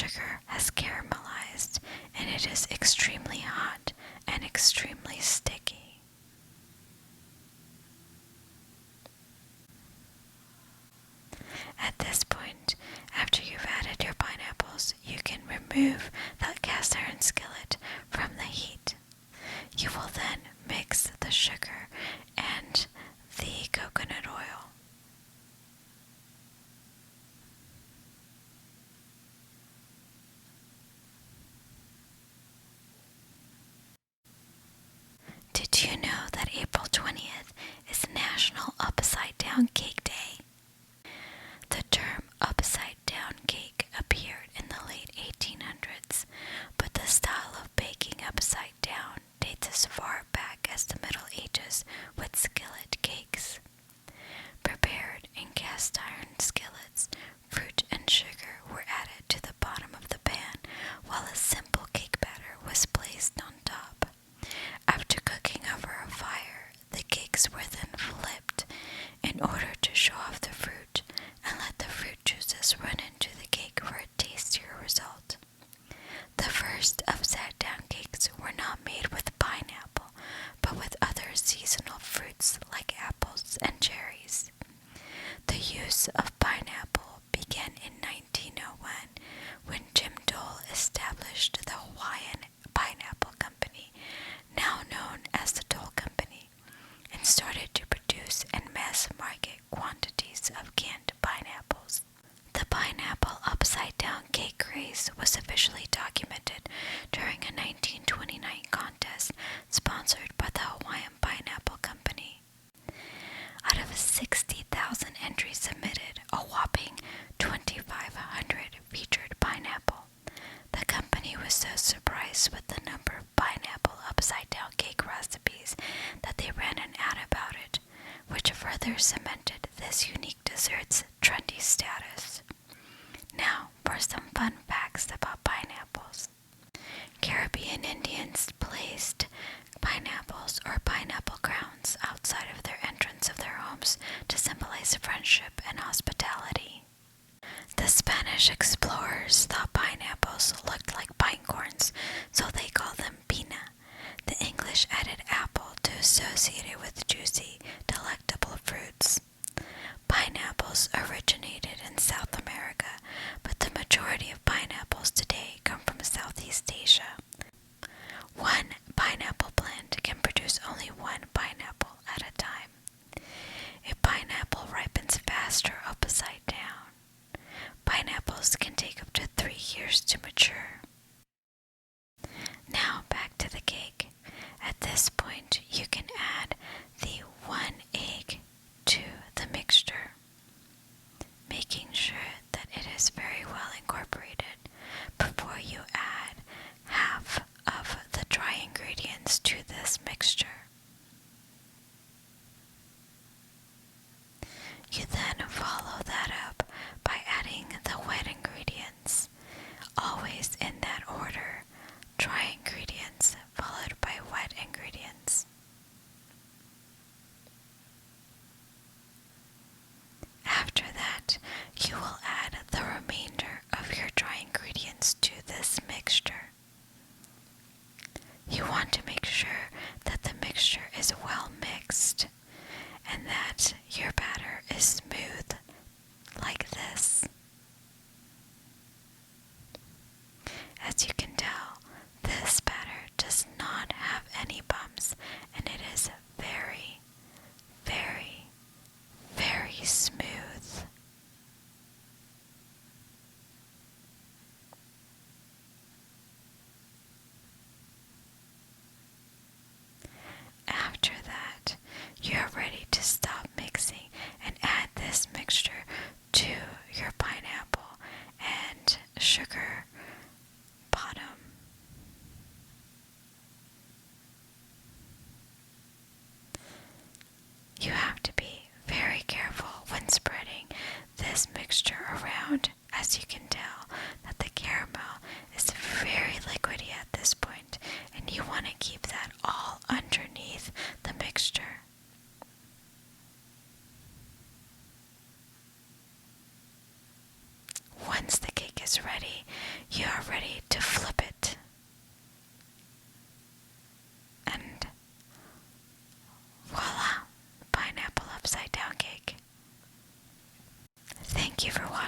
sugar has caramelized and it is extremely hot and extremely sticky. At this point, after you've added your pineapples, you can remove that cast iron skillet from the heat. You will then mix the sugar and the coconut oil. Did you know that April 20th is National Upside Down Cake Day? The term upside down cake appeared in the late 1800s, but the style of baking upside down dates as far back as the Middle Ages with skillet cakes. Prepared in cast iron skillets, fruit and sugar were added to the bottom of the pan, while a simple cake batter was placed on top. After cooking over a fire, the cakes were then flipped in order to show off the fruit and let the fruit juices run into the cake for a tastier result. The first upside down cakes were not made with pineapple, but with other seasonal fruits like apples and cherries. The use of pineapple began in 1901 when Jim Dole established the Hawaiian Pineapple Company, now known as the Dole Company, and started to produce and mass market quantities of canned pineapples. The pineapple upside-down cake craze was officially documented during a 1929 contest sponsored by the Hawaiian Pineapple Company. Out of 60,000 entries submitted, a whopping 2,500 featured pineapple. The company was so surprised with the number of pineapple upside-down cake recipes that they ran an ad about it, which further cemented this unique dessert's trendy status. Now for some fun facts about pineapples. Caribbean Indians placed pineapples or pineapple crowns outside of their entrance of their homes to symbolize friendship and hospitality. The Spanish explorers thought pineapples looked like pine cones, so they called them pina. The English added apple to associate it with juicy, delectable fruits. Pineapples originated in South America, but the majority of pineapples today come from Southeast Asia. One pineapple plant can produce only one pineapple at a time. A pineapple ripens faster upside down. Pineapples can take up to 3 years to mature. Now back to the cake. At this point, you can add the 1 egg to the mixture, making sure that it is very well incorporated before you add half of the dry ingredients to this mixture. You then follow that up by adding the wet ingredients, always in that order, dry ingredients followed by wet ingredients. After that, you will add the remainder of your dry ingredients to this mixture. You want to make sure that the mixture is well mixed and that your batter is smooth like this. As you can tell, this batter does not have any bumps and it is very, very, very smooth. After that, you are ready to stop mixing and add this mixture to your pineapple and sugar bottom. You have to be very careful when spreading this mixture around, as you can tell that the caramel is very liquidy at this point, and you want to keep that all underneath the mixture. Once the cake is ready, Thank you for watching.